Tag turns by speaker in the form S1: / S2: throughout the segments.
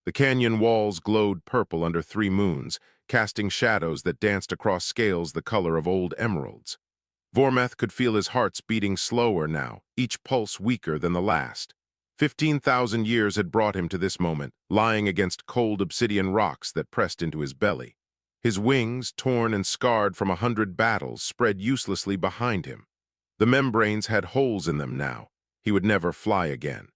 S1: The canyon walls glowed purple under three moons, casting shadows that danced across scales the color of old emeralds. Vormeth could feel his hearts beating slower now, each pulse weaker than the last. 15,000 years had brought him to this moment, lying against cold obsidian rocks that pressed into his belly. His wings, torn and scarred from 100 battles, spread uselessly behind him. The membranes had holes in them now. He would never fly again.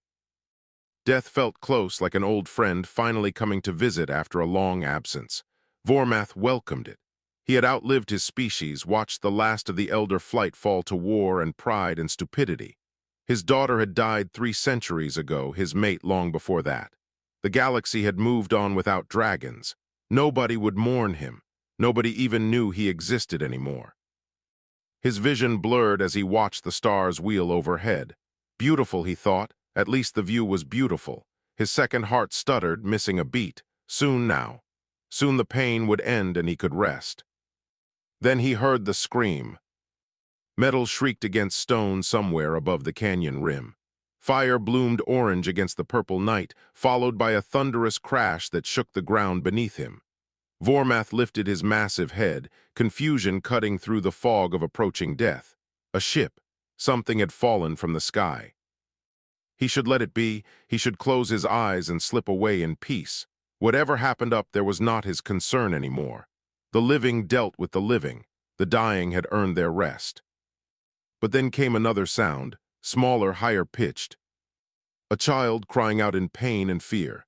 S1: Death felt close, like an old friend finally coming to visit after a long absence. Vormeth welcomed it. He had outlived his species, watched the last of the elder flight fall to war and pride and stupidity. His daughter had died 3 centuries ago, his mate long before that. The galaxy had moved on without dragons. Nobody would mourn him. Nobody even knew he existed anymore. His vision blurred as he watched the stars wheel overhead. Beautiful, he thought. At least the view was beautiful. His second heart stuttered, missing a beat. Soon now. Soon the pain would end and he could rest. Then he heard the scream. Metal shrieked against stone somewhere above the canyon rim. Fire bloomed orange against the purple night, followed by a thunderous crash that shook the ground beneath him. Vormeth lifted his massive head, confusion cutting through the fog of approaching death. A ship. Something had fallen from the sky. He should let it be. He should close his eyes and slip away in peace. Whatever happened up there was not his concern anymore. The living dealt with the living. The dying had earned their rest. But then came another sound, smaller, higher-pitched. A child crying out in pain and fear.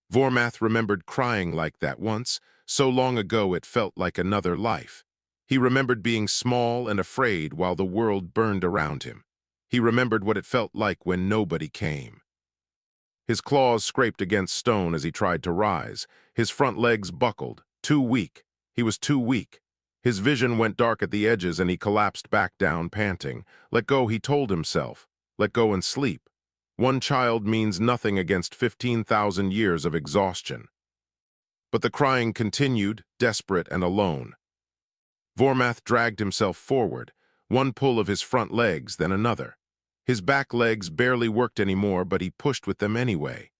S1: Vormeth remembered crying like that once. So long ago it felt like another life. He remembered being small and afraid while the world burned around him. He remembered what it felt like when nobody came. His claws scraped against stone as he tried to rise. His front legs buckled. Too weak. He was too weak. His vision went dark at the edges and he collapsed back down, panting. Let go, he told himself. Let go and sleep. One child means nothing against 15,000 years of exhaustion. But the crying continued, desperate and alone. Vormeth dragged himself forward, one pull of his front legs, then another. His back legs barely worked anymore, but he pushed with them anyway.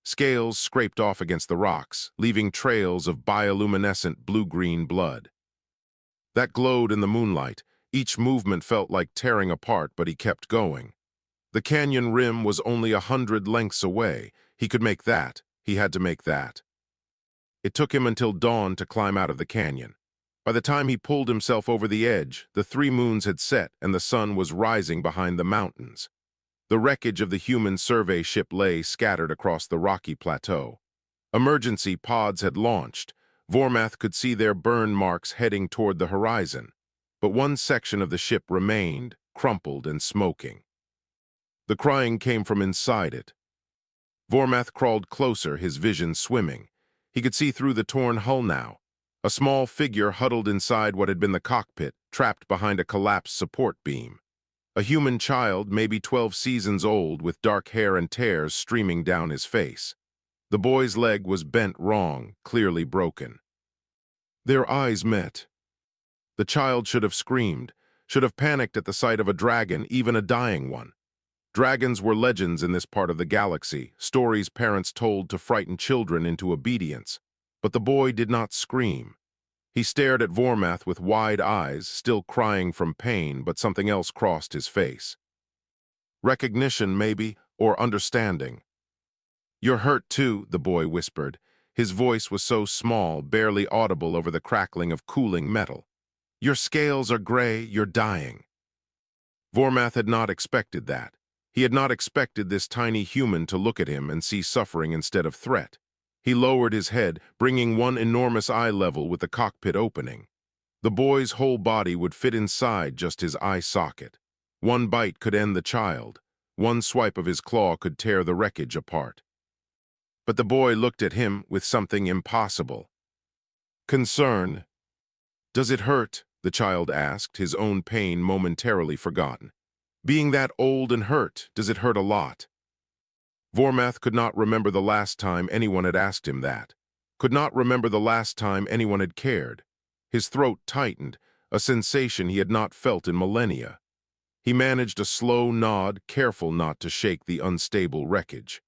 S1: Scales scraped off against the rocks, leaving trails of bioluminescent blue-green blood. That glowed in the moonlight. Each movement felt like tearing apart, but he kept going. The canyon rim was only 100 lengths away. He could make that. He had to make that. It took him until dawn to climb out of the canyon. By the time he pulled himself over the edge, the 3 moons had set and the sun was rising behind the mountains. The wreckage of the human survey ship lay scattered across the rocky plateau. Emergency pods had launched. Vormeth could see their burn marks heading toward the horizon. But one section of the ship remained, crumpled and smoking. The crying came from inside it. Vormeth crawled closer, his vision swimming. He could see through the torn hull now. A small figure huddled inside what had been the cockpit, trapped behind a collapsed support beam. A human child, maybe 12 seasons old, with dark hair and tears streaming down his face. The boy's leg was bent wrong, clearly broken. Their eyes met. The child should have screamed, should have panicked at the sight of a dragon, even a dying one. Dragons were legends in this part of the galaxy, stories parents told to frighten children into obedience. But the boy did not scream. He stared at Vormeth with wide eyes, still crying from pain, but something else crossed his face. Recognition, maybe, or understanding. "You're hurt too," the boy whispered. His voice was so small, barely audible over the crackling of cooling metal. "Your scales are gray, you're dying." Vormeth had not expected that. He had not expected this tiny human to look at him and see suffering instead of threat. He lowered his head, bringing one enormous eye level with the cockpit opening. The boy's whole body would fit inside just his eye socket. One bite could end the child. One swipe of his claw could tear the wreckage apart. But the boy looked at him with something impossible. Concern. "Does it hurt?" the child asked, his own pain momentarily forgotten. "Being that old and hurt, does it hurt a lot?" Vormeth could not remember the last time anyone had asked him that. Could not remember the last time anyone had cared. His throat tightened, a sensation he had not felt in millennia. He managed a slow nod, careful not to shake the unstable wreckage.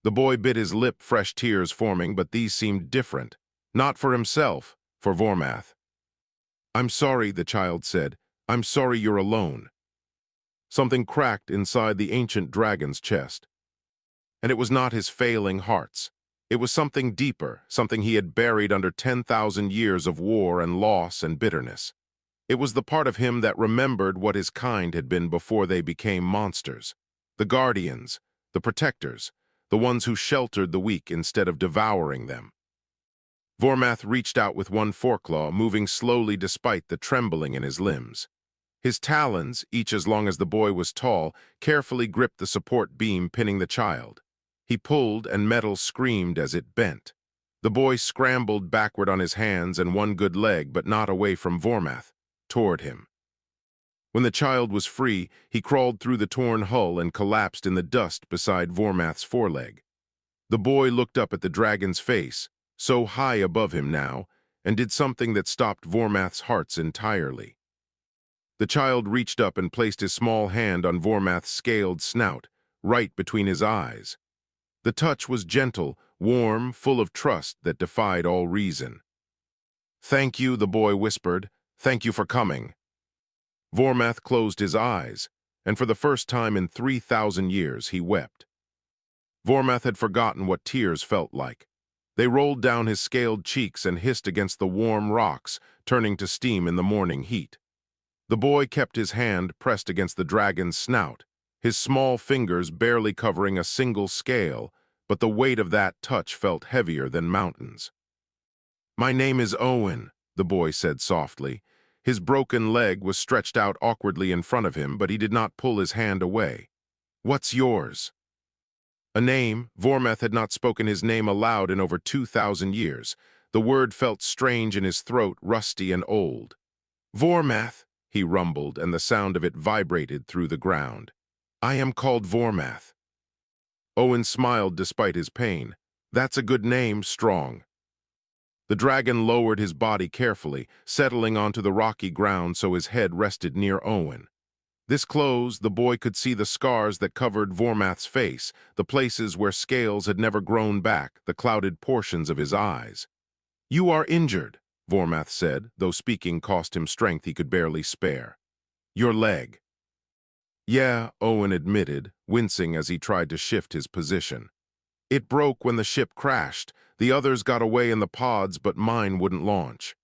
S1: The boy bit his lip, fresh tears forming, but these seemed different. Not for himself, for Vormath. "I'm sorry," the child said. "I'm sorry you're alone." Something cracked inside the ancient dragon's chest. And it was not his failing hearts. It was something deeper, something he had buried under 10,000 years of war and loss and bitterness. It was the part of him that remembered what his kind had been before they became monsters. The guardians, the protectors, the ones who sheltered the weak instead of devouring them. Vormath reached out with one foreclaw, moving slowly despite the trembling in his limbs. His talons, each as long as the boy was tall, carefully gripped the support beam pinning the child. He pulled, and metal screamed as it bent. The boy scrambled backward on his hands and one good leg, but not away from Vormath, toward him. When the child was free, he crawled through the torn hull and collapsed in the dust beside Vormath's foreleg. The boy looked up at the dragon's face, so high above him now, and did something that stopped Vormath's hearts entirely. The child reached up and placed his small hand on Vormath's scaled snout, right between his eyes. The touch was gentle, warm, full of trust that defied all reason. "Thank you," the boy whispered. "Thank you for coming." Vormath closed his eyes, and for the first time in 3,000 years he wept. Vormath had forgotten what tears felt like. They rolled down his scaled cheeks and hissed against the warm rocks, turning to steam in the morning heat. The boy kept his hand pressed against the dragon's snout, his small fingers barely covering a single scale, but the weight of that touch felt heavier than mountains. "My name is Owen," the boy said softly. His broken leg was stretched out awkwardly in front of him, but he did not pull his hand away. "What's yours?" A name. Vormath had not spoken his name aloud in over 2,000 years. The word felt strange in his throat, rusty and old. "Vormath," he rumbled, and the sound of it vibrated through the ground. "I am called Vormath." Owen smiled despite his pain. "That's a good name, Strong." The dragon lowered his body carefully, settling onto the rocky ground so his head rested near Owen. This close, the boy could see the scars that covered Vormath's face, the places where scales had never grown back, the clouded portions of his eyes. "You are injured," Vormath said, though speaking cost him strength he could barely spare. "Your leg." "Yeah," Owen admitted, wincing as he tried to shift his position. "It broke when the ship crashed. The others got away in the pods, but mine wouldn't launch."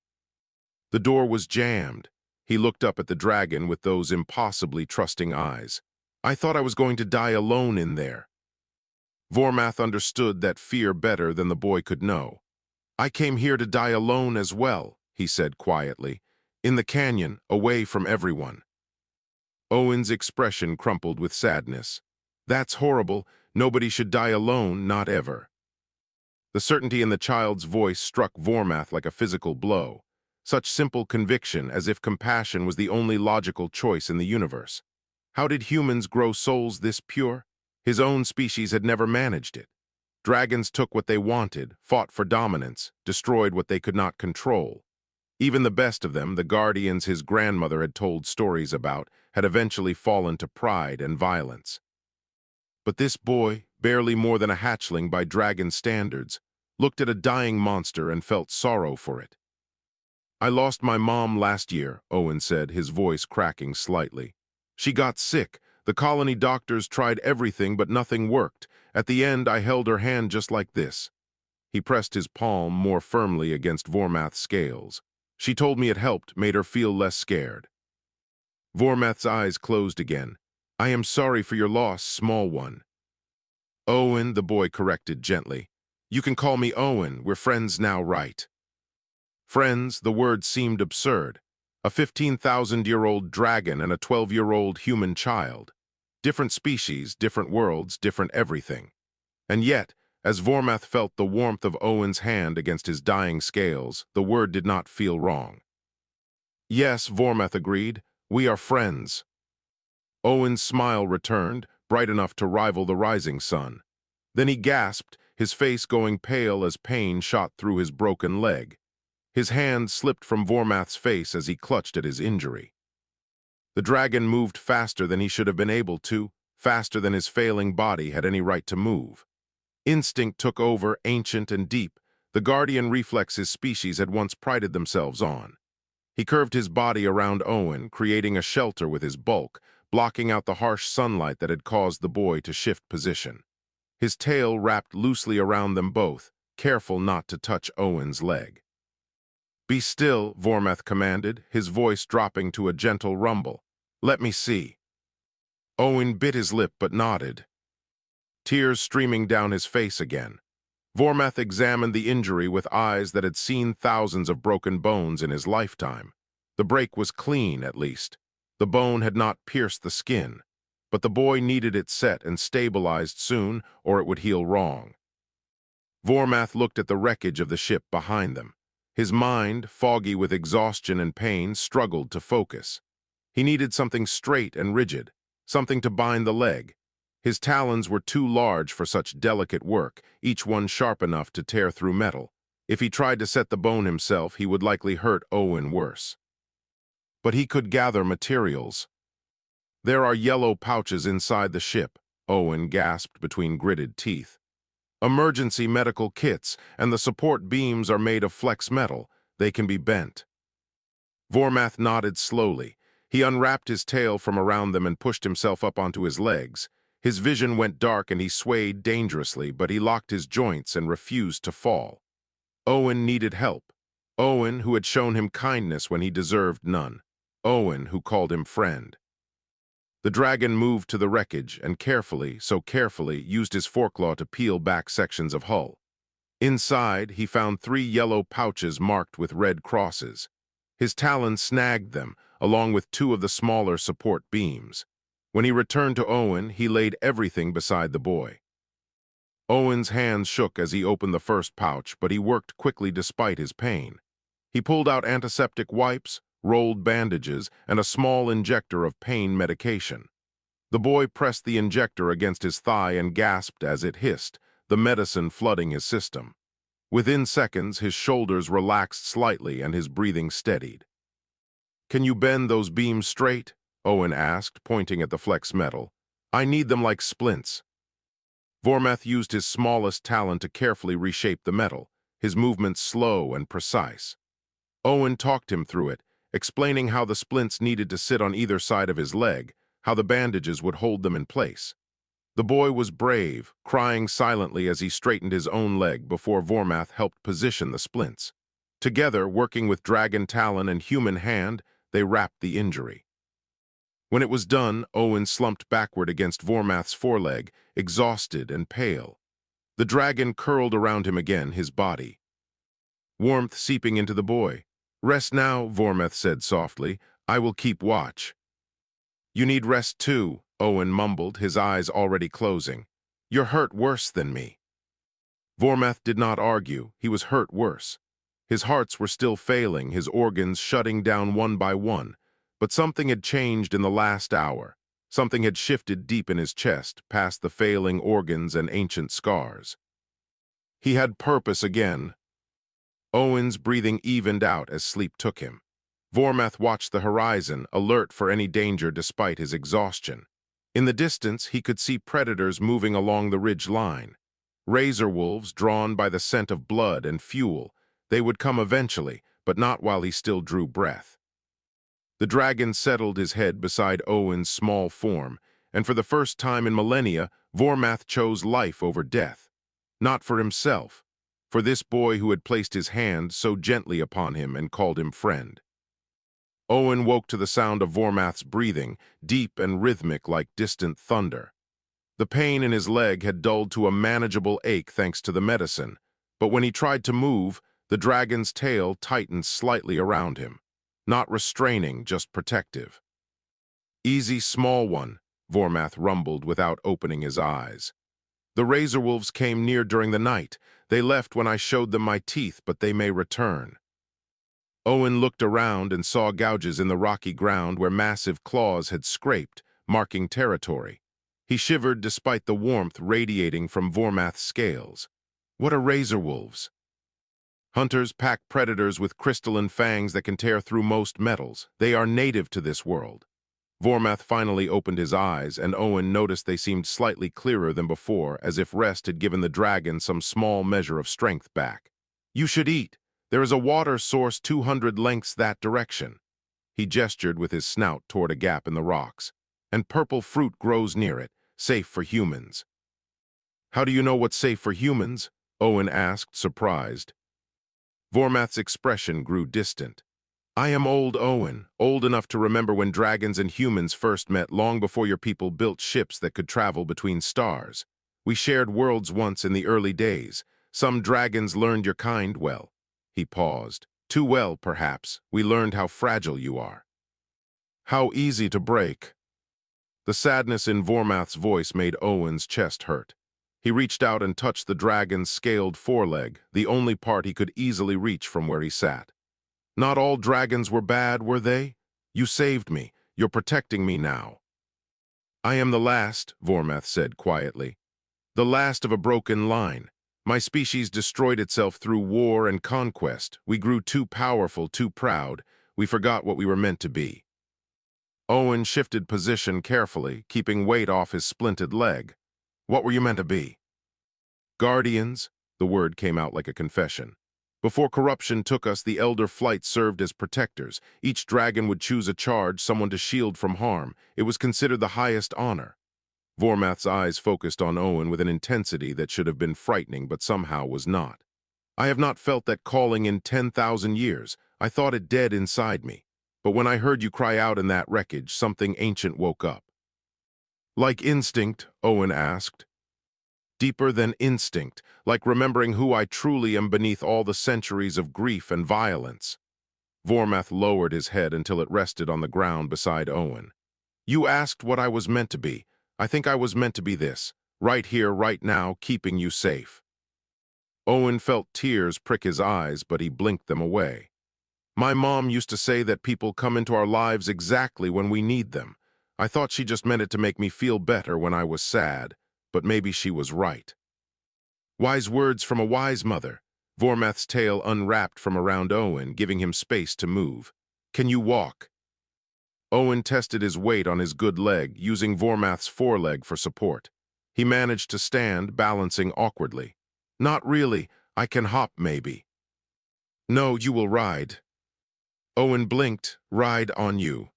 S1: The door was jammed. He looked up at the dragon with those impossibly trusting eyes. "I thought I was going to die alone in there." Vormath understood that fear better than the boy could know. "I came here to die alone as well," he said quietly. "In the canyon, away from everyone." Owen's expression crumpled with sadness. "That's horrible. Nobody should die alone, not ever." The certainty in the child's voice struck Vormath like a physical blow. Such simple conviction, as if compassion was the only logical choice in the universe. How did humans grow souls this pure? His own species had never managed it. Dragons took what they wanted, fought for dominance, destroyed what they could not control. Even the best of them, the guardians his grandmother had told stories about, had eventually fallen to pride and violence. But this boy, barely more than a hatchling by dragon standards, looked at a dying monster and felt sorrow for it. "I lost my mom last year," Owen said, his voice cracking slightly. "She got sick. The colony doctors tried everything, but nothing worked. At the end, I held her hand just like this." He pressed his palm more firmly against Vormath's scales. "She told me it helped, made her feel less scared." Vormath's eyes closed again. "I am sorry for your loss, small one." "Owen," the boy corrected gently. "You can call me Owen. We're friends now, right?" Friends, the word seemed absurd. A 15,000-year-old dragon and a 12-year-old human child. Different species, different worlds, different everything. And yet, as Vormath felt the warmth of Owen's hand against his dying scales, the word did not feel wrong. "Yes," Vormath agreed, "we are friends." Owen's smile returned, bright enough to rival the rising sun. Then he gasped, his face going pale as pain shot through his broken leg. His hand slipped from Vormath's face as he clutched at his injury. The dragon moved faster than he should have been able to, faster than his failing body had any right to move. Instinct took over, ancient and deep, the guardian reflex his species had once prided themselves on. He curved his body around Owen, creating a shelter with his bulk, blocking out the harsh sunlight that had caused the boy to shift position. His tail wrapped loosely around them both, careful not to touch Owen's leg. "Be still," Vormeth commanded, his voice dropping to a gentle rumble. "Let me see." Owen bit his lip but nodded, tears streaming down his face again. Vormeth examined the injury with eyes that had seen thousands of broken bones in his lifetime. The break was clean, at least. The bone had not pierced the skin, but the boy needed it set and stabilized soon, or it would heal wrong. Vormeth looked at the wreckage of the ship behind them. His mind, foggy with exhaustion and pain, struggled to focus. He needed something straight and rigid, something to bind the leg. His talons were too large for such delicate work, each one sharp enough to tear through metal. If he tried to set the bone himself, he would likely hurt Owen worse. But he could gather materials. "There are yellow pouches inside the ship," Owen gasped between gritted teeth. "Emergency medical kits, and the support beams are made of flex metal. They can be bent." Vormeth nodded slowly. He unwrapped his tail from around them and pushed himself up onto his legs. His vision went dark and he swayed dangerously, but he locked his joints and refused to fall. Owen needed help. Owen, who had shown him kindness when he deserved none. Owen, who called him friend. The dragon moved to the wreckage and carefully, so carefully, used his forklaw to peel back sections of hull. Inside, he found 3 yellow pouches marked with red crosses. His talons snagged them, along with 2 of the smaller support beams. When he returned to Owen, he laid everything beside the boy. Owen's hands shook as he opened the first pouch, but he worked quickly despite his pain. He pulled out antiseptic wipes, rolled bandages, and a small injector of pain medication. The boy pressed the injector against his thigh and gasped as it hissed, the medicine flooding his system. Within seconds, his shoulders relaxed slightly and his breathing steadied. "Can you bend those beams straight?" Owen asked, pointing at the flex metal. "I need them like splints." Vormeth used his smallest talon to carefully reshape the metal, his movements slow and precise. Owen talked him through it, explaining how the splints needed to sit on either side of his leg, how the bandages would hold them in place. The boy was brave, crying silently as he straightened his own leg before Vormeth helped position the splints. Together, working with dragon talon and human hand, they wrapped the injury. When it was done, Owen slumped backward against Vormeth's foreleg, exhausted and pale. The dragon curled around him again, his body, warmth seeping into the boy. "Rest now," Vormeth said softly. "I will keep watch." "You need rest too," Owen mumbled, his eyes already closing. "You're hurt worse than me." Vormeth did not argue. He was hurt worse. His hearts were still failing, his organs shutting down one by one. But something had changed in the last hour. Something had shifted deep in his chest, past the failing organs and ancient scars. He had purpose again. Owen's breathing evened out as sleep took him. Vormeth watched the horizon, alert for any danger despite his exhaustion. In the distance, he could see predators moving along the ridge line. Razor wolves drawn by the scent of blood and fuel. They would come eventually, but not while he still drew breath. The dragon settled his head beside Owen's small form, and for the first time in millennia, Vormeth chose life over death. Not for himself, for this boy who had placed his hand so gently upon him and called him friend. Owen woke to the sound of Vormeth's breathing, deep and rhythmic like distant thunder. The pain in his leg had dulled to a manageable ache thanks to the medicine, but when he tried to move, the dragon's tail tightened slightly around him. Not restraining, just protective. "Easy, small one," Vormeth rumbled without opening his eyes. "The razor wolves came near during the night. They left when I showed them my teeth, but they may return." Owen looked around and saw gouges in the rocky ground where massive claws had scraped, marking territory. He shivered despite the warmth radiating from Vormeth's scales. What are razor wolves? Hunters pack predators with crystalline fangs that can tear through most metals. They are native to this world. Vormath finally opened his eyes, and Owen noticed they seemed slightly clearer than before, as if rest had given the dragon some small measure of strength back. "You should eat. There is a water source 200 lengths that direction." He gestured with his snout toward a gap in the rocks. "And purple fruit grows near it, safe for humans." "How do you know what's safe for humans?" Owen asked, surprised. Vormath's expression grew distant. "I am old Owen, old enough to remember when dragons and humans first met long before your people built ships that could travel between stars. We shared worlds once in the early days. Some dragons learned your kind well." He paused. "Too well, perhaps. We learned how fragile you are. How easy to break." The sadness in Vormath's voice made Owen's chest hurt. He reached out and touched the dragon's scaled foreleg, the only part he could easily reach from where he sat. "Not all dragons were bad, were they? You saved me. You're protecting me now." "I am the last," Vormath said quietly. "The last of a broken line. My species destroyed itself through war and conquest. We grew too powerful, too proud. We forgot what we were meant to be." Owen shifted position carefully, keeping weight off his splinted leg. "What were you meant to be?" "Guardians." The word came out like a confession. "Before corruption took us, the Elder Flight served as protectors. Each dragon would choose a charge, someone to shield from harm. It was considered the highest honor." Vormath's eyes focused on Owen with an intensity that should have been frightening but somehow was not. "I have not felt that calling in 10,000 years. I thought it dead inside me. But when I heard you cry out in that wreckage, something ancient woke up." "Like instinct?" Owen asked. "Deeper than instinct, like remembering who I truly am beneath all the centuries of grief and violence." Vormath lowered his head until it rested on the ground beside Owen. "You asked what I was meant to be. I think I was meant to be this, right here, right now, keeping you safe." Owen felt tears prick his eyes, but he blinked them away. "My mom used to say that people come into our lives exactly when we need them. I thought she just meant it to make me feel better when I was sad, but maybe she was right." "Wise words from a wise mother." Vormath's tail unwrapped from around Owen, giving him space to move. "Can you walk?" Owen tested his weight on his good leg, using Vormath's foreleg for support. He managed to stand, balancing awkwardly. "Not really. I can hop, maybe." "No, you will ride." Owen blinked. "Ride on you."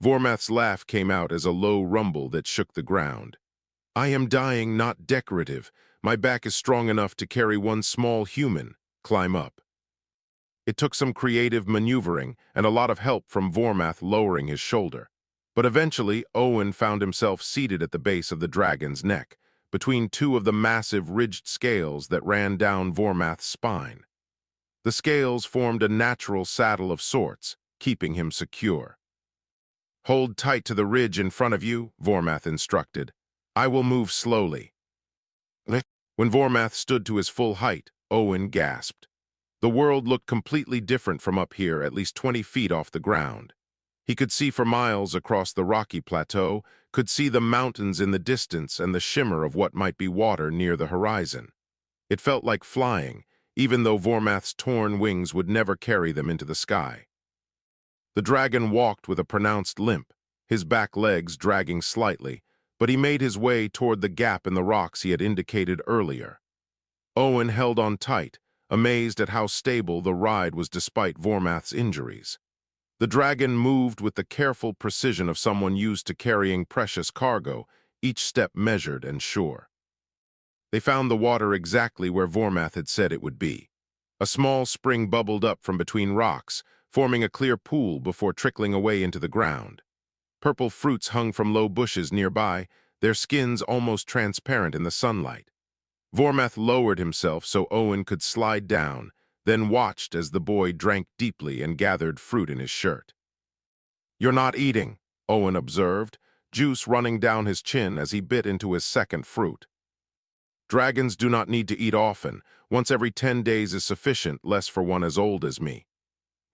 S1: Vormath's laugh came out as a low rumble that shook the ground. "I am dying, not decorative. My back is strong enough to carry one small human. Climb up." It took some creative maneuvering and a lot of help from Vormath lowering his shoulder. But eventually, Owen found himself seated at the base of the dragon's neck, between two of the massive ridged scales that ran down Vormath's spine. The scales formed a natural saddle of sorts, keeping him secure. "Hold tight to the ridge in front of you," Vormath instructed. "I will move slowly." When Vormath stood to his full height, Owen gasped. The world looked completely different from up here, at least 20 feet off the ground. He could see for miles across the rocky plateau, could see the mountains in the distance and the shimmer of what might be water near the horizon. It felt like flying, even though Vormath's torn wings would never carry them into the sky. The dragon walked with a pronounced limp, his back legs dragging slightly, but he made his way toward the gap in the rocks he had indicated earlier. Owen held on tight, amazed at how stable the ride was despite Vormath's injuries. The dragon moved with the careful precision of someone used to carrying precious cargo, each step measured and sure. They found the water exactly where Vormath had said it would be. A small spring bubbled up from between rocks, forming a clear pool before trickling away into the ground. Purple fruits hung from low bushes nearby, their skins almost transparent in the sunlight. Vormath lowered himself so Owen could slide down, then watched as the boy drank deeply and gathered fruit in his shirt. "You're not eating," Owen observed, juice running down his chin as he bit into his second fruit. "Dragons do not need to eat often. Once every 10 days is sufficient, less for one as old as me."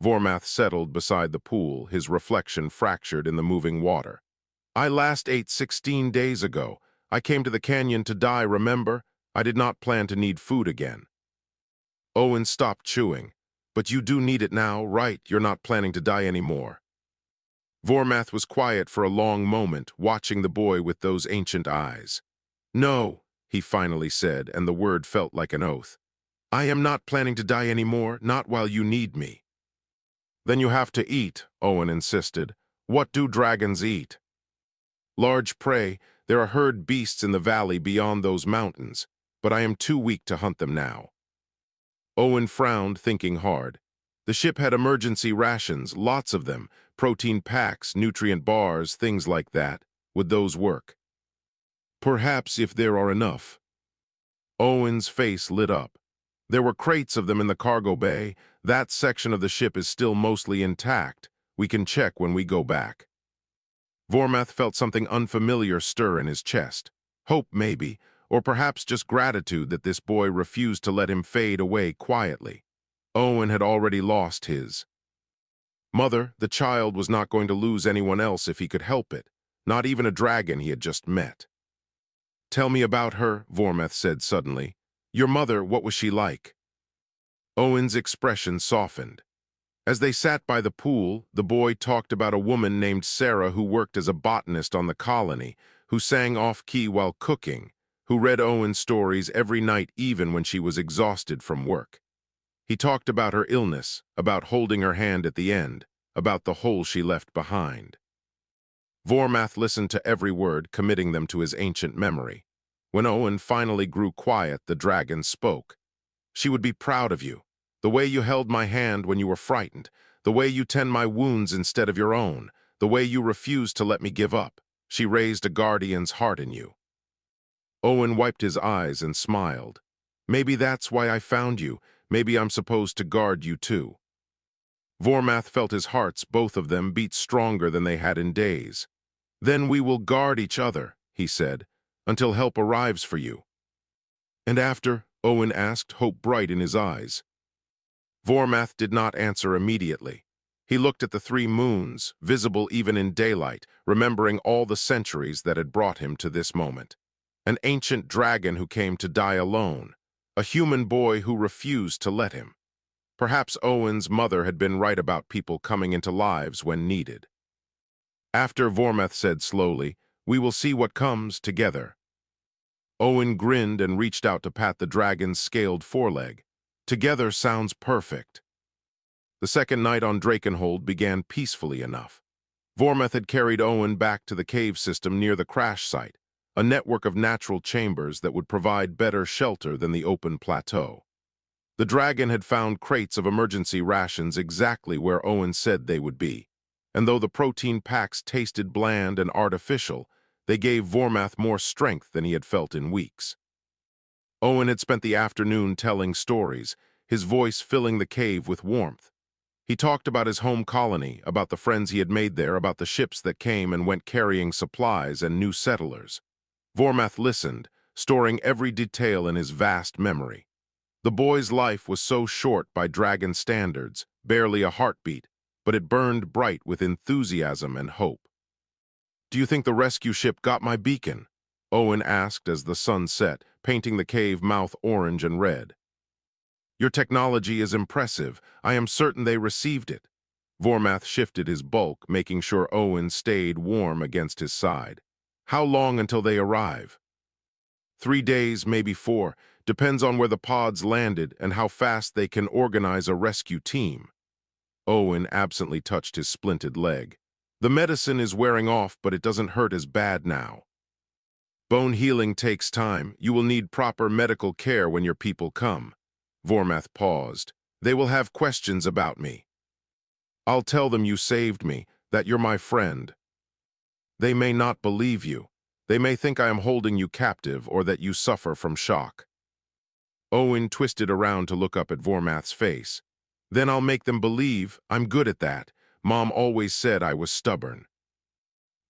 S1: Vormath settled beside the pool, his reflection fractured in the moving water. "I last ate 16 days ago. I came to the canyon to die, remember? I did not plan to need food again." Owen stopped chewing. "But you do need it now, right? You're not planning to die anymore." Vormath was quiet for a long moment, watching the boy with those ancient eyes. "No," he finally said, and the word felt like an oath. "I am not planning to die anymore, not while you need me." "Then you have to eat," Owen insisted. "What do dragons eat?" "Large prey. There are herd beasts in the valley beyond those mountains, but I am too weak to hunt them now." Owen frowned, thinking hard. The ship had emergency rations, lots of them, protein packs, nutrient bars, things like that. Would those work? "Perhaps if there are enough." Owen's face lit up. "There were crates of them in the cargo bay. That section of the ship is still mostly intact. We can check when we go back." Vormath felt something unfamiliar stir in his chest. Hope, maybe, or perhaps just gratitude that this boy refused to let him fade away quietly. Owen had already lost his mother. The child was not going to lose anyone else if he could help it, not even a dragon he had just met. "Tell me about her," Vormath said suddenly. "Your mother, what was she like?" Owen's expression softened. As they sat by the pool, the boy talked about a woman named Sarah who worked as a botanist on the colony, who sang off-key while cooking, who read Owen's stories every night even when she was exhausted from work. He talked about her illness, about holding her hand at the end, about the hole she left behind. Vormath listened to every word, committing them to his ancient memory. When Owen finally grew quiet, the dragon spoke. "She would be proud of you. The way you held my hand when you were frightened, the way you tend my wounds instead of your own, the way you refused to let me give up. She raised a guardian's heart in you." Owen wiped his eyes and smiled. "Maybe that's why I found you. Maybe I'm supposed to guard you too." Vormath felt his hearts, both of them, beat stronger than they had in days. "Then we will guard each other," he said, "until help arrives for you." "And after?" Owen asked, hope bright in his eyes. Vormath did not answer immediately. He looked at the three moons, visible even in daylight, remembering all the centuries that had brought him to this moment. An ancient dragon who came to die alone. A human boy who refused to let him. Perhaps Owen's mother had been right about people coming into lives when needed. After, Vormath said slowly, "We will see what comes together." Owen grinned and reached out to pat the dragon's scaled foreleg. "Together sounds perfect." The second night on Drakenhold began peacefully enough. Vormath had carried Owen back to the cave system near the crash site, a network of natural chambers that would provide better shelter than the open plateau. The dragon had found crates of emergency rations exactly where Owen said they would be, and though the protein packs tasted bland and artificial, they gave Vormath more strength than he had felt in weeks. Owen had spent the afternoon telling stories, his voice filling the cave with warmth. He talked about his home colony, about the friends he had made there, about the ships that came and went carrying supplies and new settlers. Vormath listened, storing every detail in his vast memory. The boy's life was so short by dragon standards, barely a heartbeat, but it burned bright with enthusiasm and hope. "Do you think the rescue ship got my beacon?" Owen asked as the sun set, painting the cave mouth orange and red. "Your technology is impressive. I am certain they received it." Vormath shifted his bulk, making sure Owen stayed warm against his side. "How long until they arrive?" 3 days, maybe 4. Depends on where the pods landed and how fast they can organize a rescue team." Owen absently touched his splinted leg. "The medicine is wearing off, but it doesn't hurt as bad now." "Bone healing takes time. You will need proper medical care when your people come." Vormath paused. "They will have questions about me." "I'll tell them you saved me, that you're my friend." "They may not believe you. They may think I am holding you captive or that you suffer from shock." Owen twisted around to look up at Vormath's face. "Then I'll make them believe. I'm good at that. Mom always said I was stubborn."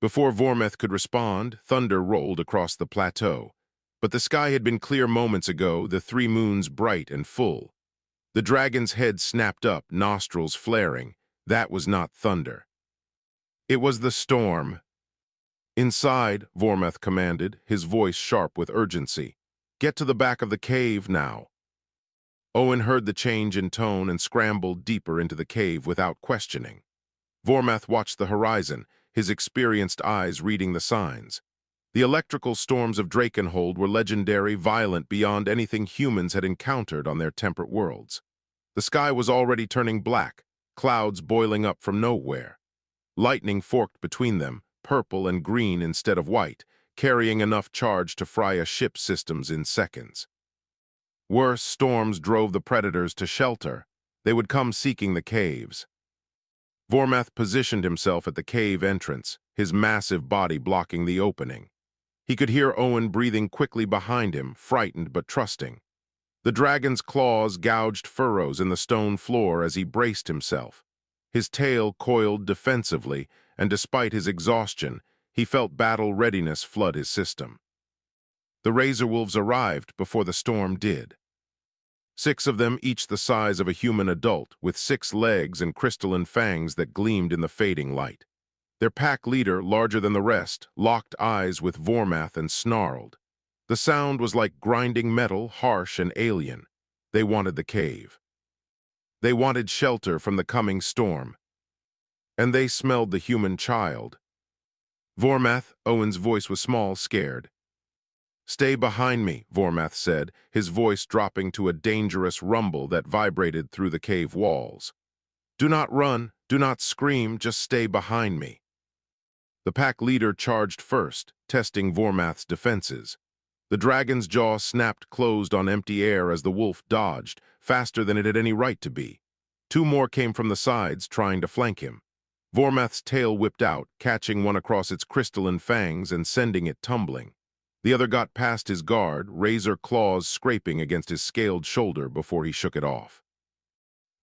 S1: Before Vormath could respond, thunder rolled across the plateau. But the sky had been clear moments ago, the three moons bright and full. The dragon's head snapped up, nostrils flaring. That was not thunder. It was the storm. "Inside," Vormath commanded, his voice sharp with urgency. "Get to the back of the cave now." Owen heard the change in tone and scrambled deeper into the cave without questioning. Vormath watched the horizon, his experienced eyes reading the signs. The electrical storms of Drakenhold were legendary, violent beyond anything humans had encountered on their temperate worlds. The sky was already turning black, clouds boiling up from nowhere. Lightning forked between them, purple and green instead of white, carrying enough charge to fry a ship's systems in seconds. Worse, storms drove the predators to shelter. They would come seeking the caves. Vormath positioned himself at the cave entrance, his massive body blocking the opening. He could hear Owen breathing quickly behind him, frightened but trusting. The dragon's claws gouged furrows in the stone floor as he braced himself. His tail coiled defensively, and despite his exhaustion, he felt battle readiness flood his system. The razor wolves arrived before the storm did. 6 of them, each the size of a human adult, with 6 legs and crystalline fangs that gleamed in the fading light. Their pack leader, larger than the rest, locked eyes with Vormath and snarled. The sound was like grinding metal, harsh and alien. They wanted the cave. They wanted shelter from the coming storm. And they smelled the human child. Vormath, Owen's voice was small, scared. "Stay behind me," Vormath said, his voice dropping to a dangerous rumble that vibrated through the cave walls. "Do not run, do not scream, just stay behind me." The pack leader charged first, testing Vormath's defenses. The dragon's jaw snapped closed on empty air as the wolf dodged, faster than it had any right to be. 2 more came from the sides, trying to flank him. Vormath's tail whipped out, catching one across its crystalline fangs and sending it tumbling. The other got past his guard, razor claws scraping against his scaled shoulder before he shook it off.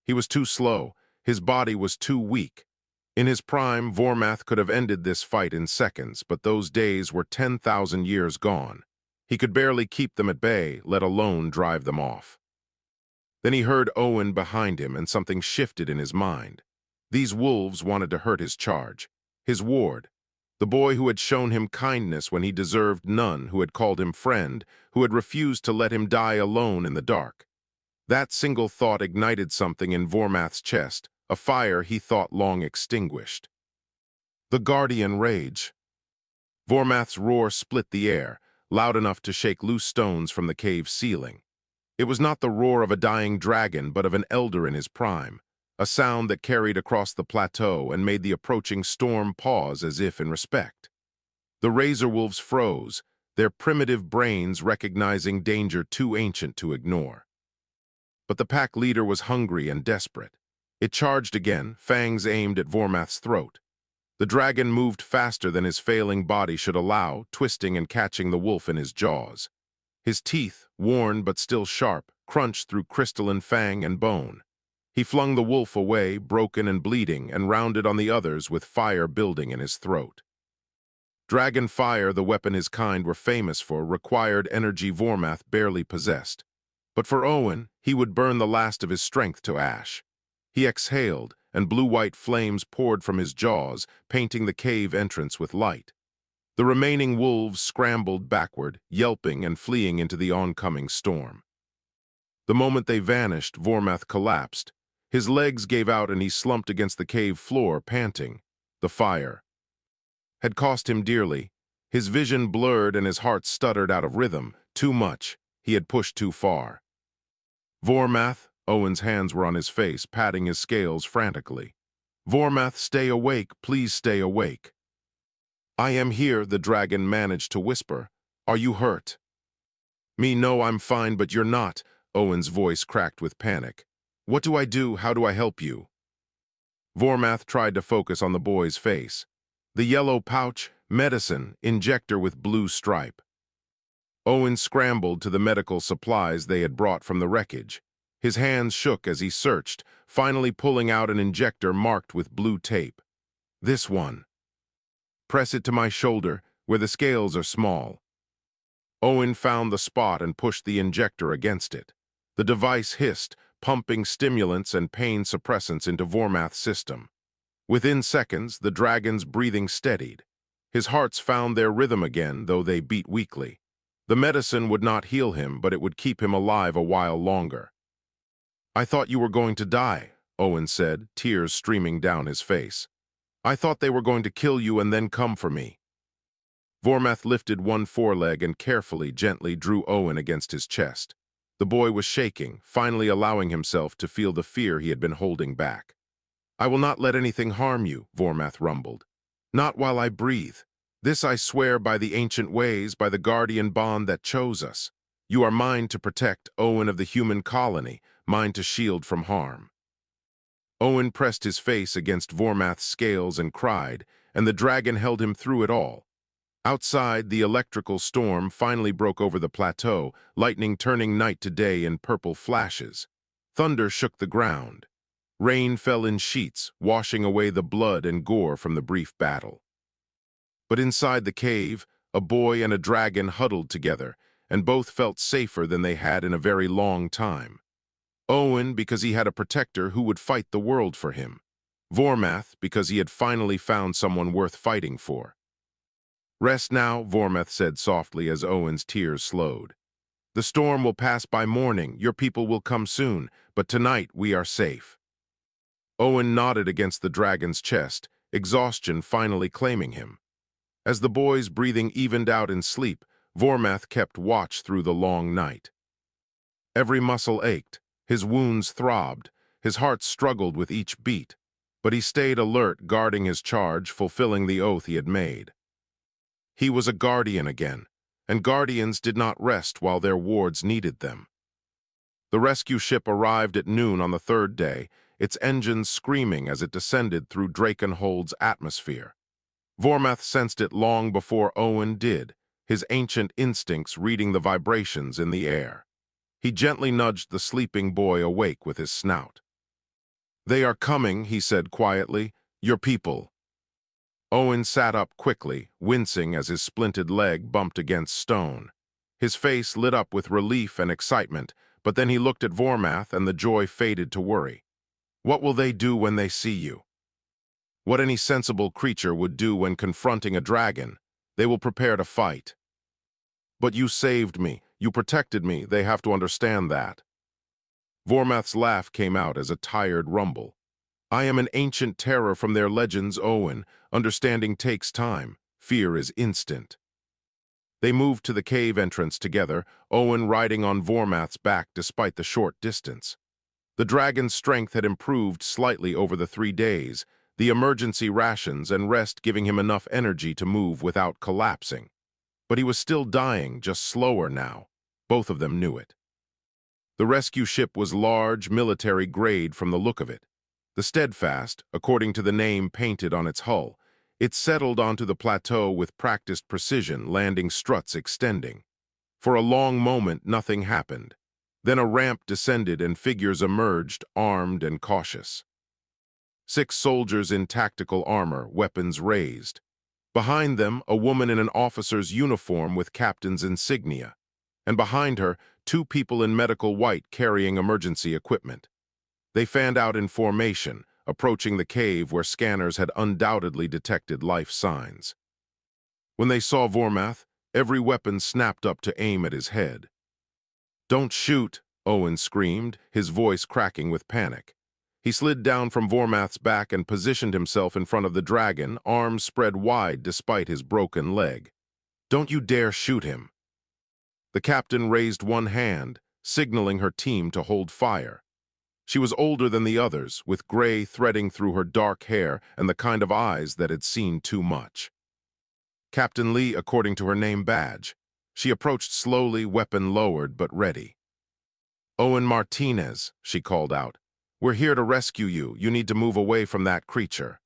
S1: He was too slow. His body was too weak. In his prime, Vormath could have ended this fight in seconds, but those days were 10,000 years gone. He could barely keep them at bay, let alone drive them off. Then he heard Owen behind him, and something shifted in his mind. These wolves wanted to hurt his charge, his ward, the boy who had shown him kindness when he deserved none, who had called him friend, who had refused to let him die alone in the dark. That single thought ignited something in Vormath's chest, a fire he thought long extinguished. The Guardian rage. Vormath's roar split the air, loud enough to shake loose stones from the cave ceiling. It was not the roar of a dying dragon, but of an elder in his prime, a sound that carried across the plateau and made the approaching storm pause as if in respect. The razor wolves froze, their primitive brains recognizing danger too ancient to ignore. But the pack leader was hungry and desperate. It charged again, fangs aimed at Vormath's throat. The dragon moved faster than his failing body should allow, twisting and catching the wolf in his jaws. His teeth, worn but still sharp, crunched through crystalline fang and bone. He flung the wolf away, broken and bleeding, and rounded on the others with fire building in his throat. Dragon fire, the weapon his kind were famous for, required energy Vormath barely possessed. But for Owen, he would burn the last of his strength to ash. He exhaled, and blue-white flames poured from his jaws, painting the cave entrance with light. The remaining wolves scrambled backward, yelping and fleeing into the oncoming storm. The moment they vanished, Vormath collapsed. His legs gave out and he slumped against the cave floor, panting. The fire had cost him dearly. His vision blurred and his heart stuttered out of rhythm. Too much. He had pushed too far. Vormath, Owen's hands were on his face, patting his scales frantically. Vormath, stay awake, please stay awake. "I am here," the dragon managed to whisper. "Are you hurt?" "Me, no, I'm fine, but you're not," Owen's voice cracked with panic. "What do I do? How do I help you?" Vormath tried to focus on the boy's face. The yellow pouch, medicine, injector with blue stripe. Owen scrambled to the medical supplies they had brought from the wreckage. His hands shook as he searched, finally pulling out an injector marked with blue tape. "This one. Press it to my shoulder, where the scales are small." Owen found the spot and pushed the injector against it. The device hissed, pumping stimulants and pain suppressants into Vormath's system. Within seconds, the dragon's breathing steadied. His hearts found their rhythm again, though they beat weakly. The medicine would not heal him, but it would keep him alive a while longer. "I thought you were going to die," Owen said, tears streaming down his face. I thought they were going to kill you and then come for me. Vormeth lifted one foreleg and carefully, gently drew Owen against his chest. The boy was shaking, finally allowing himself to feel the fear he had been holding back. I will not let anything harm you, Vormeth rumbled. Not while I breathe. This I swear by the ancient ways, by the guardian bond that chose us. You are mine to protect, Owen of the human colony, mine to shield from harm. Owen pressed his face against Vormeth's scales and cried, and the dragon held him through it all. Outside, the electrical storm finally broke over the plateau, lightning turning night to day in purple flashes. Thunder shook the ground. Rain fell in sheets, washing away the blood and gore from the brief battle. But inside the cave, a boy and a dragon huddled together, and both felt safer than they had in a very long time. Owen, because he had a protector who would fight the world for him. Vormeth, because he had finally found someone worth fighting for. Rest now, Vormeth said softly as Owen's tears slowed. The storm will pass by morning, your people will come soon, but tonight we are safe. Owen nodded against the dragon's chest, exhaustion finally claiming him. As the boy's breathing evened out in sleep, Vormeth kept watch through the long night. Every muscle ached, his wounds throbbed, his heart struggled with each beat, but he stayed alert, guarding his charge, fulfilling the oath he had made. He was a guardian again, and guardians did not rest while their wards needed them. The rescue ship arrived at noon on the third day, its engines screaming as it descended through Drakenhold's atmosphere. Vormeth sensed it long before Owen did, his ancient instincts reading the vibrations in the air. He gently nudged the sleeping boy awake with his snout. "They are coming," he said quietly, "your people." Owen sat up quickly, wincing as his splinted leg bumped against stone. His face lit up with relief and excitement, but then he looked at Vormeth and the joy faded to worry. What will they do when they see you? What any sensible creature would do when confronting a dragon. They will prepare to fight. But you saved me, you protected me, they have to understand that. Vormeth's laugh came out as a tired rumble. I am an ancient terror from their legends, Owen. Understanding takes time. Fear is instant. They moved to the cave entrance together, Owen riding on Vormeth's back despite the short distance. The dragon's strength had improved slightly over the 3 days, the emergency rations and rest giving him enough energy to move without collapsing. But he was still dying, just slower now. Both of them knew it. The rescue ship was large, military-grade from the look of it. The Steadfast, according to the name painted on its hull, it settled onto the plateau with practiced precision, landing struts extending. For a long moment, nothing happened. Then a ramp descended and figures emerged, armed and cautious. 6 soldiers in tactical armor, weapons raised. Behind them, a woman in an officer's uniform with captain's insignia. And behind her, 2 people in medical white carrying emergency equipment. They fanned out in formation, approaching the cave where scanners had undoubtedly detected life signs. When they saw Vormeth, every weapon snapped up to aim at his head. "Don't shoot," Owen screamed, his voice cracking with panic. He slid down from Vormeth's back and positioned himself in front of the dragon, arms spread wide despite his broken leg. "Don't you dare shoot him." The captain raised one hand, signaling her team to hold fire. She was older than the others, with gray threading through her dark hair and the kind of eyes that had seen too much. Captain Lee, according to her name badge. She approached slowly, weapon lowered but ready. "Owen Martinez," she called out. "We're here to rescue you. You need to move away from that creature."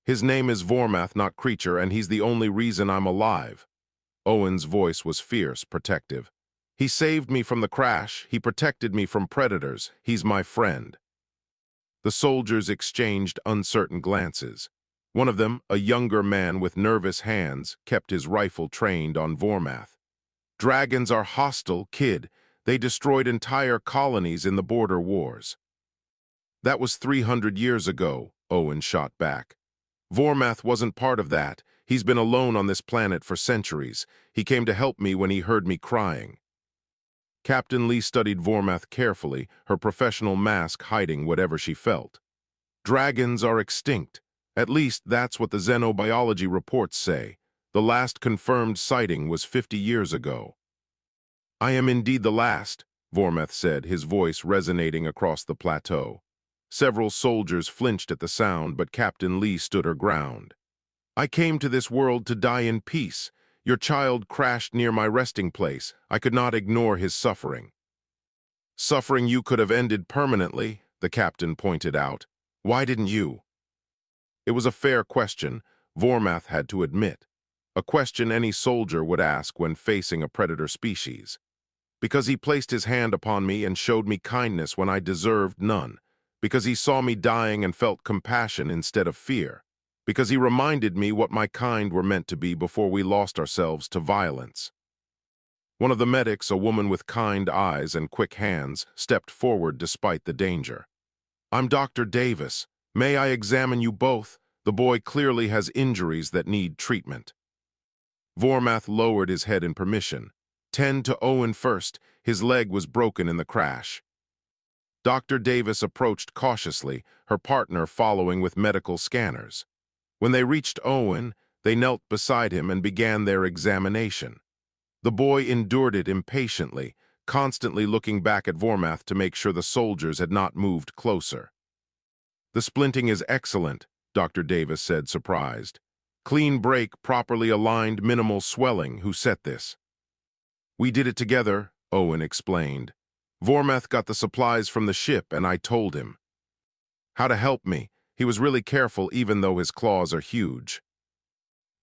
S1: "His name is Vormeth, not creature, and he's the only reason I'm alive." Owen's voice was fierce, protective. "He saved me from the crash. He protected me from predators. He's my friend." The soldiers exchanged uncertain glances. One of them, a younger man with nervous hands, kept his rifle trained on Vormeth. "Dragons are hostile, kid. They destroyed entire colonies in the border wars." "That was 300 years ago," Owen shot back. "Vormeth wasn't part of that. He's been alone on this planet for centuries. He came to help me when he heard me crying." Captain Lee studied Vormeth carefully, her professional mask hiding whatever she felt. "Dragons are extinct, At least that's what the xenobiology reports say. The last confirmed sighting was 50 years ago. I am indeed the last, Vormeth said, his voice resonating across the plateau. Several soldiers flinched at the sound, but Captain Lee stood her ground. I came to this world to die in peace. Your child crashed near my resting place. I could not ignore his suffering. Suffering you could have ended permanently, the captain pointed out. Why didn't you? It was a fair question, Vormath had to admit. A question any soldier would ask when facing a predator species. Because he placed his hand upon me and showed me kindness when I deserved none. Because he saw me dying and felt compassion instead of fear. Because he reminded me what my kind were meant to be before we lost ourselves to violence. One of the medics, a woman with kind eyes and quick hands, stepped forward despite the danger. I'm Dr. Davis. May I examine you both? The boy clearly has injuries that need treatment. Vormath lowered his head in permission. Tend to Owen first. His leg was broken in the crash. Dr. Davis approached cautiously, her partner following with medical scanners. When they reached Owen, they knelt beside him and began their examination. The boy endured it impatiently, constantly looking back at Vormath to make sure the soldiers had not moved closer. The splinting is excellent, Dr. Davis said, surprised. Clean break, properly aligned, minimal swelling. Who set this? We did it together, Owen explained. Vormath got the supplies from the ship and I told him how to help me. He was really careful even though his claws are huge.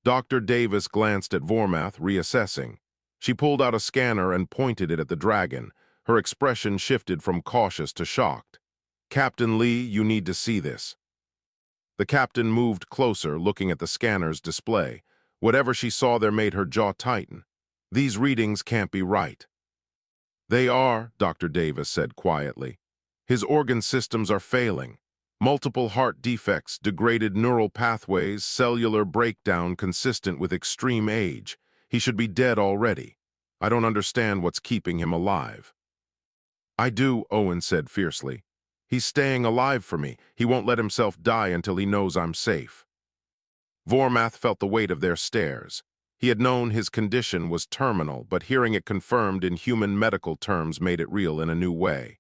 S1: Dr. Davis glanced at Vormath, reassessing. She pulled out a scanner and pointed it at the dragon. Her expression shifted from cautious to shocked. Captain Lee, you need to see this. The captain moved closer, looking at the scanner's display. Whatever she saw there made her jaw tighten. These readings can't be right. They are, Dr. Davis said quietly. His organ systems are failing. Multiple heart defects, degraded neural pathways, cellular breakdown consistent with extreme age. He should be dead already. I don't understand what's keeping him alive. I do, Owen said fiercely. He's staying alive for me. He won't let himself die until he knows I'm safe. Vormath felt the weight of their stares. He had known his condition was terminal, but hearing it confirmed in human medical terms made it real in a new way.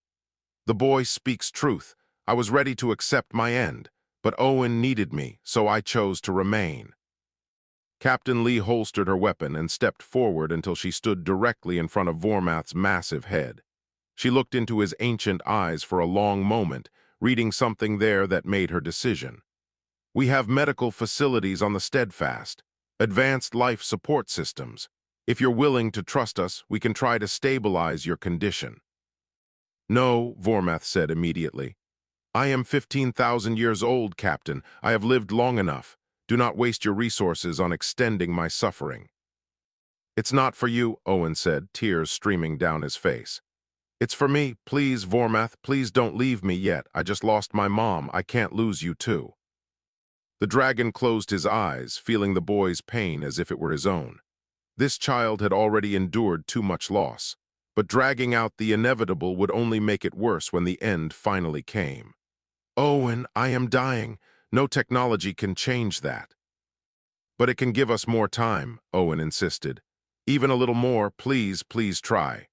S1: The boy speaks truth. I was ready to accept my end, but Owen needed me, so I chose to remain. Captain Lee holstered her weapon and stepped forward until she stood directly in front of Vormath's massive head. She looked into his ancient eyes for a long moment, reading something there that made her decision. We have medical facilities on the Steadfast, advanced life support systems. If you're willing to trust us, we can try to stabilize your condition. No, Vormath said immediately. I am 15,000 years old, Captain. I have lived long enough. Do not waste your resources on extending my suffering. It's not for you, Owen said, tears streaming down his face. It's for me. Please, Vormath, please don't leave me yet. I just lost my mom. I can't lose you too. The dragon closed his eyes, feeling the boy's pain as if it were his own. This child had already endured too much loss, but dragging out the inevitable would only make it worse when the end finally came. Owen, I am dying. No technology can change that. But it can give us more time, Owen insisted. Even a little more, please, please try.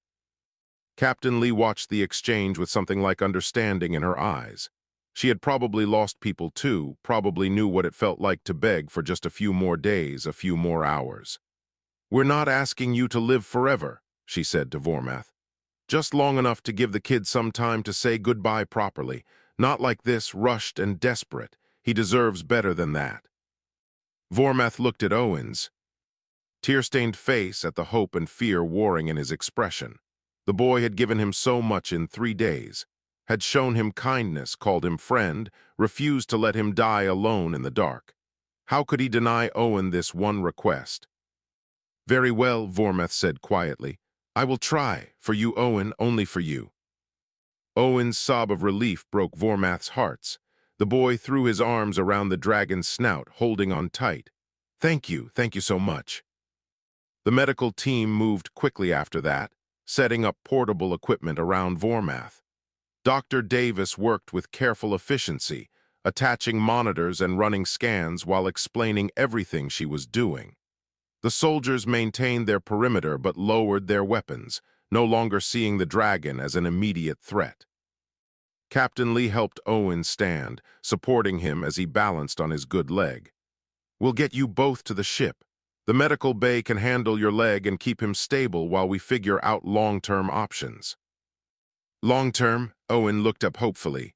S1: Captain Lee watched the exchange with something like understanding in her eyes. She had probably lost people too, probably knew what it felt like to beg for just a few more days, a few more hours. We're not asking you to live forever, she said to Vormath. Just long enough to give the kid some time to say goodbye properly, not like this, rushed and desperate. He deserves better than that. Vormath looked at Owen's tear-stained face at the hope and fear warring in his expression. The boy had given him so much in 3 days, had shown him kindness, called him friend, refused to let him die alone in the dark. How could he deny Owen this one request? Very well, Vormath said quietly. I will try. For you, Owen, only for you. Owen's sob of relief broke Vormath's hearts. The boy threw his arms around the dragon's snout, holding on tight. Thank you so much. The medical team moved quickly after that, setting up portable equipment around Vormath. Dr. Davis worked with careful efficiency, attaching monitors and running scans while explaining everything she was doing. The soldiers maintained their perimeter but lowered their weapons, no longer seeing the dragon as an immediate threat. Captain Lee helped Owen stand, supporting him as he balanced on his good leg. "We'll get you both to the ship. The medical bay can handle your leg and keep him stable while we figure out long-term options." "Long-term?" Owen looked up hopefully.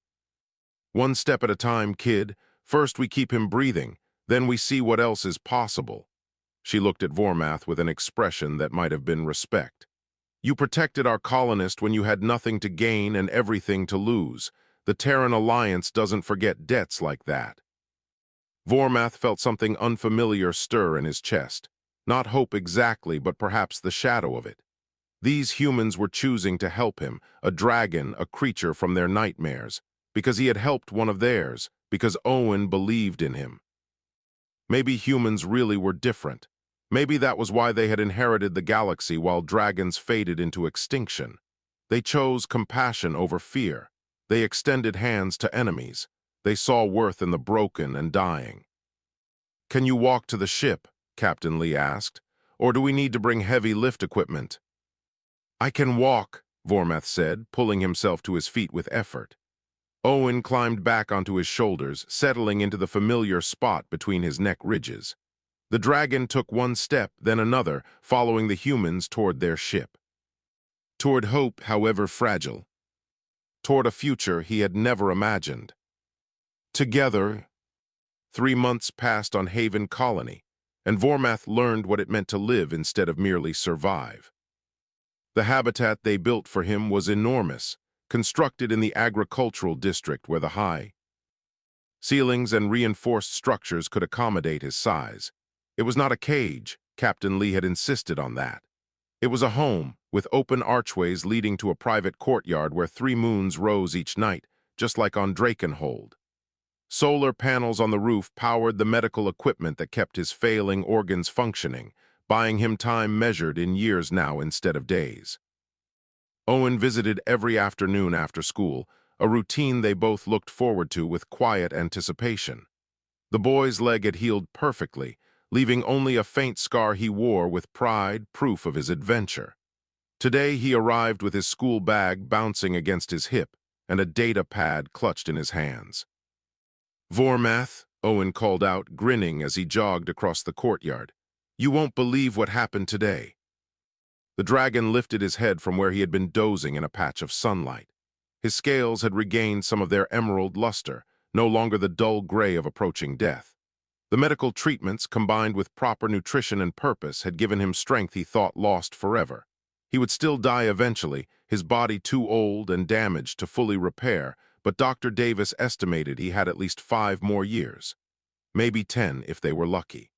S1: "One step at a time, kid. First we keep him breathing, then we see what else is possible." She looked at Vormath with an expression that might have been respect. "You protected our colonist when you had nothing to gain and everything to lose. The Terran Alliance doesn't forget debts like that." Vormath felt something unfamiliar stir in his chest. Not hope exactly, but perhaps the shadow of it. These humans were choosing to help him, a dragon, a creature from their nightmares, because he had helped one of theirs, because Owen believed in him. Maybe humans really were different. Maybe that was why they had inherited the galaxy while dragons faded into extinction. They chose compassion over fear. They extended hands to enemies. They saw worth in the broken and dying. "Can you walk to the ship?" Captain Lee asked. "Or do we need to bring heavy lift equipment?" "I can walk," Vormath said, pulling himself to his feet with effort. Owen climbed back onto his shoulders, settling into the familiar spot between his neck ridges. The dragon took one step, then another, following the humans toward their ship. Toward hope, however fragile. Toward a future he had never imagined. Together, 3 months passed on Haven Colony, and Vormath learned what it meant to live instead of merely survive. The habitat they built for him was enormous, constructed in the agricultural district where the high ceilings and reinforced structures could accommodate his size. It was not a cage, Captain Lee had insisted on that. It was a home, with open archways leading to a private courtyard where 3 moons rose each night, just like on Drakenhold. Solar panels on the roof powered the medical equipment that kept his failing organs functioning, buying him time measured in years now instead of days. Owen visited every afternoon after school, a routine they both looked forward to with quiet anticipation. The boy's leg had healed perfectly, leaving only a faint scar he wore with pride, proof of his adventure. Today he arrived with his school bag bouncing against his hip and a data pad clutched in his hands. "Vormath," Owen called out, grinning as he jogged across the courtyard. "You won't believe what happened today." The dragon lifted his head from where he had been dozing in a patch of sunlight. His scales had regained some of their emerald luster, no longer the dull gray of approaching death. The medical treatments, combined with proper nutrition and purpose, had given him strength he thought lost forever. He would still die eventually, his body too old and damaged to fully repair, but Dr. Davis estimated he had at least 5 more years. Maybe 10 if they were lucky.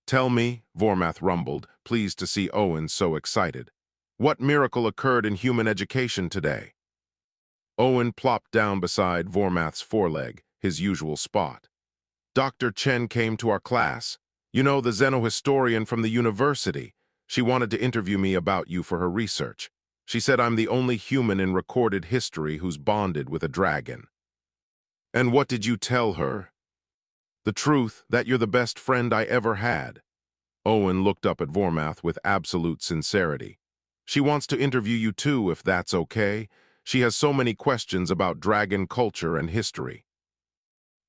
S1: "Tell me," Vormath rumbled, pleased to see Owen so excited. "What miracle occurred in human education today?" Owen plopped down beside Vormath's foreleg, his usual spot. "Dr. Chen came to our class. You know, the xenohistorian from the university. She wanted to interview me about you for her research. She said I'm the only human in recorded history who's bonded with a dragon." "And what did you tell her?" "The truth, that you're the best friend I ever had." Owen looked up at Vormath with absolute sincerity. "She wants to interview you too, if that's okay. She has so many questions about dragon culture and history."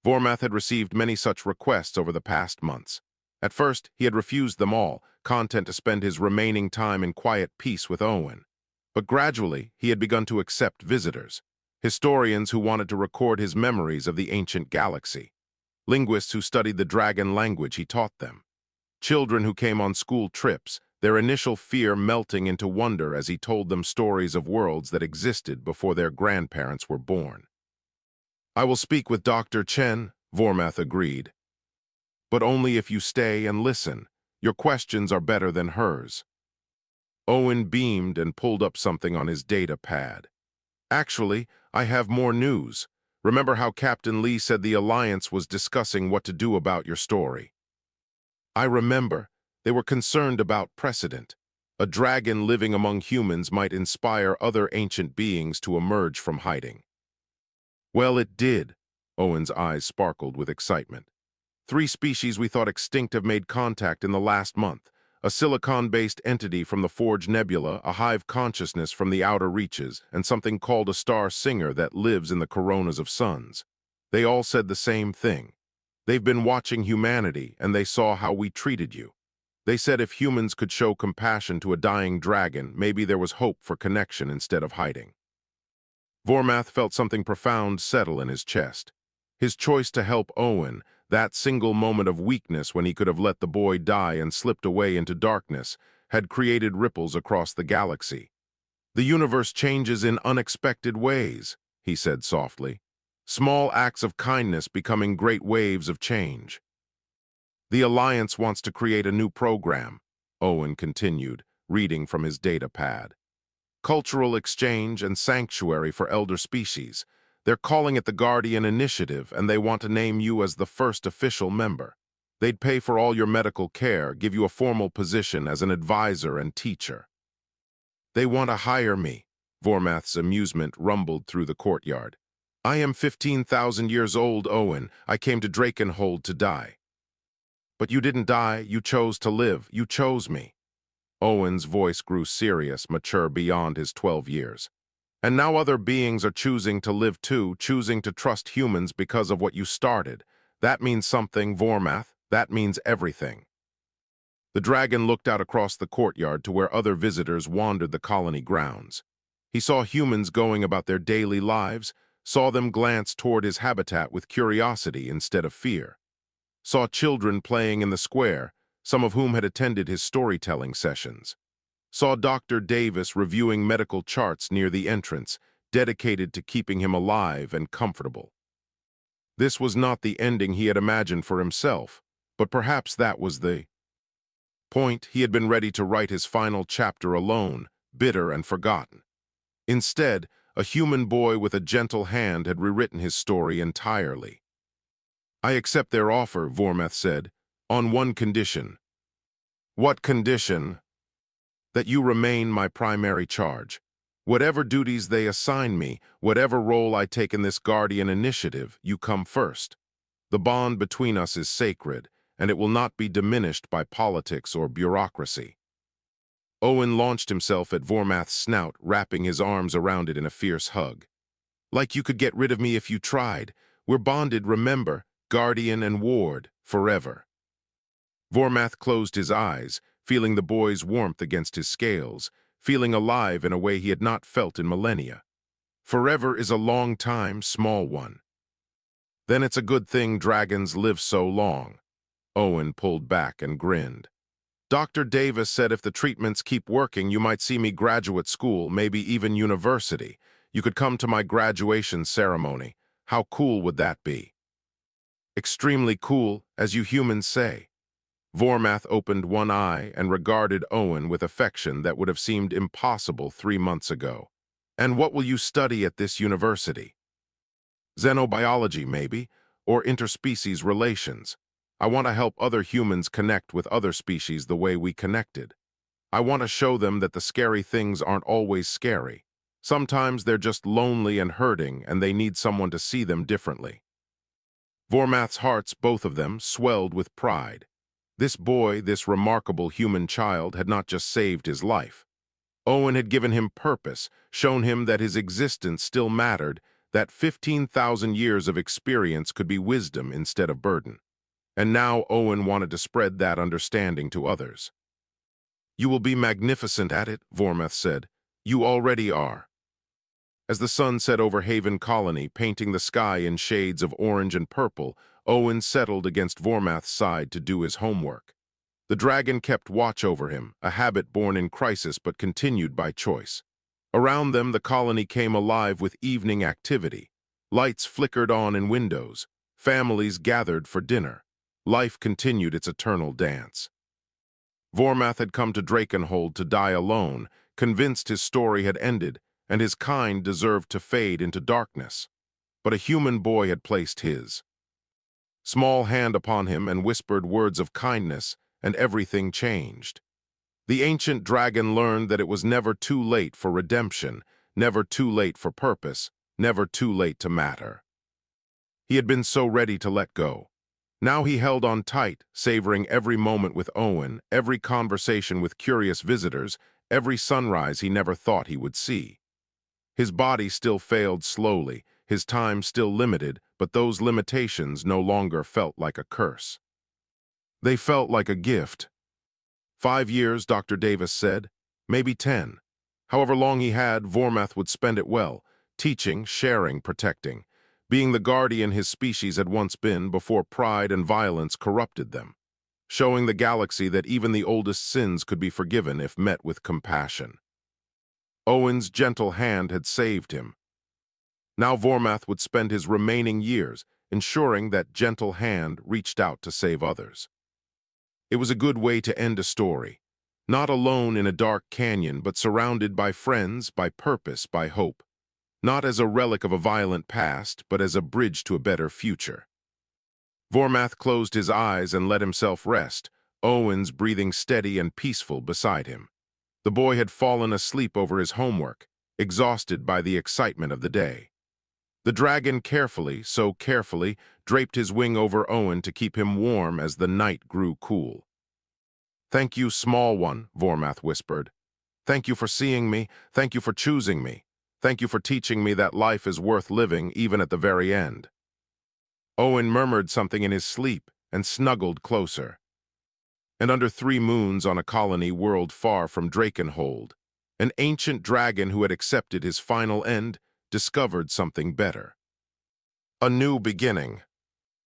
S1: Vormath had received many such requests over the past months. At first, he had refused them all, content to spend his remaining time in quiet peace with Owen. But gradually, he had begun to accept visitors. Historians who wanted to record his memories of the ancient galaxy. Linguists who studied the dragon language he taught them. Children who came on school trips, their initial fear melting into wonder as he told them stories of worlds that existed before their grandparents were born. "I will speak with Dr. Chen," Vormath agreed. "But only if you stay and listen. Your questions are better than hers." Owen beamed and pulled up something on his data pad. "Actually, I have more news. Remember how Captain Lee said the Alliance was discussing what to do about your story?" "I remember. They were concerned about precedent. A dragon living among humans might inspire other ancient beings to emerge from hiding." "Well, it did," Owen's eyes sparkled with excitement. 3 species we thought extinct have made contact in the last month. A silicon-based entity from the Forge Nebula, a hive consciousness from the outer reaches, and something called a star singer that lives in the coronas of suns. They all said the same thing. They've been watching humanity, and they saw how we treated you. They said if humans could show compassion to a dying dragon, maybe there was hope for connection instead of hiding. Vormath felt something profound settle in his chest. His choice to help Owen, that single moment of weakness when he could have let the boy die and slipped away into darkness, had created ripples across the galaxy. The universe changes in unexpected ways, he said softly. Small acts of kindness becoming great waves of change. The Alliance wants to create a new program, Owen continued, reading from his data pad. Cultural exchange and sanctuary for elder species. They're calling it the Guardian Initiative, and they want to name you as the first official member. They'd pay for all your medical care, give you a formal position as an advisor and teacher. They want to hire me, Vormath's amusement rumbled through the courtyard. I am 15,000 years old, Owen. I came to Drakenhold to die. But you didn't die, you chose to live, you chose me. Owen's voice grew serious, mature beyond his 12 years. And now other beings are choosing to live too, choosing to trust humans because of what you started. That means something, Vormath. That means everything. The dragon looked out across the courtyard to where other visitors wandered the colony grounds. He saw humans going about their daily lives, saw them glance toward his habitat with curiosity instead of fear. Saw children playing in the square, some of whom had attended his storytelling sessions. Saw Dr. Davis reviewing medical charts near the entrance, dedicated to keeping him alive and comfortable. This was not the ending he had imagined for himself, but perhaps that was the point. He had been ready to write his final chapter alone, bitter and forgotten. Instead, a human boy with a gentle hand had rewritten his story entirely. I accept their offer, Vormath said, on one condition. What condition? That you remain my primary charge. Whatever duties they assign me, whatever role I take in this Guardian Initiative, you come first. The bond between us is sacred, and it will not be diminished by politics or bureaucracy. Owen launched himself at Vormath's snout, wrapping his arms around it in a fierce hug. Like you could get rid of me if you tried. We're bonded, remember, guardian and ward, forever. Vormath closed his eyes, feeling the boy's warmth against his scales, feeling alive in a way he had not felt in millennia. Forever is a long time, small one. Then it's a good thing dragons live so long. Owen pulled back and grinned. Dr. Davis said if the treatments keep working, you might see me graduate school, maybe even university. You could come to my graduation ceremony. How cool would that be? Extremely cool, as you humans say. Vormath opened one eye and regarded Owen with affection that would have seemed impossible 3 months ago. And what will you study at this university? Xenobiology, maybe, or interspecies relations. I want to help other humans connect with other species the way we connected. I want to show them that the scary things aren't always scary. Sometimes they're just lonely and hurting, and they need someone to see them differently. Vormath's hearts, both of them, swelled with pride. This boy, this remarkable human child, had not just saved his life. Owen had given him purpose, shown him that his existence still mattered, that 15,000 years of experience could be wisdom instead of burden. And now Owen wanted to spread that understanding to others. You will be magnificent at it, Vormath said. You already are. As the sun set over Haven Colony, painting the sky in shades of orange and purple, Owen settled against Vormath's side to do his homework. The dragon kept watch over him, a habit born in crisis but continued by choice. Around them, the colony came alive with evening activity. Lights flickered on in windows. Families gathered for dinner. Life continued its eternal dance. Vormath had come to Drakenhold to die alone, convinced his story had ended, and his kind deserved to fade into darkness. But a human boy had placed his small hand upon him and whispered words of kindness, and everything changed. The ancient dragon learned that it was never too late for redemption, never too late for purpose, never too late to matter. He had been so ready to let go. Now he held on tight, savoring every moment with Owen, every conversation with curious visitors, every sunrise he never thought he would see. His body still failed slowly, his time still limited, but those limitations no longer felt like a curse. They felt like a gift. 5 years, Dr. Davis said, maybe 10. However long he had, Vormeth would spend it well, teaching, sharing, protecting, being the guardian his species had once been before pride and violence corrupted them, showing the galaxy that even the oldest sins could be forgiven if met with compassion. Owen's gentle hand had saved him. Now Vormeth would spend his remaining years ensuring that gentle hand reached out to save others. It was a good way to end a story, not alone in a dark canyon, but surrounded by friends, by purpose, by hope, not as a relic of a violent past, but as a bridge to a better future. Vormeth closed his eyes and let himself rest, Owens breathing steady and peaceful beside him. The boy had fallen asleep over his homework, exhausted by the excitement of the day. The dragon carefully, so carefully, draped his wing over Owen to keep him warm as the night grew cool. "Thank you, small one," Vormeth whispered. "Thank you for seeing me, thank you for choosing me, thank you for teaching me that life is worth living even at the very end." Owen murmured something in his sleep and snuggled closer. And under 3 moons on a colony world far from Drakenhold, an ancient dragon who had accepted his final end discovered something better. A new beginning.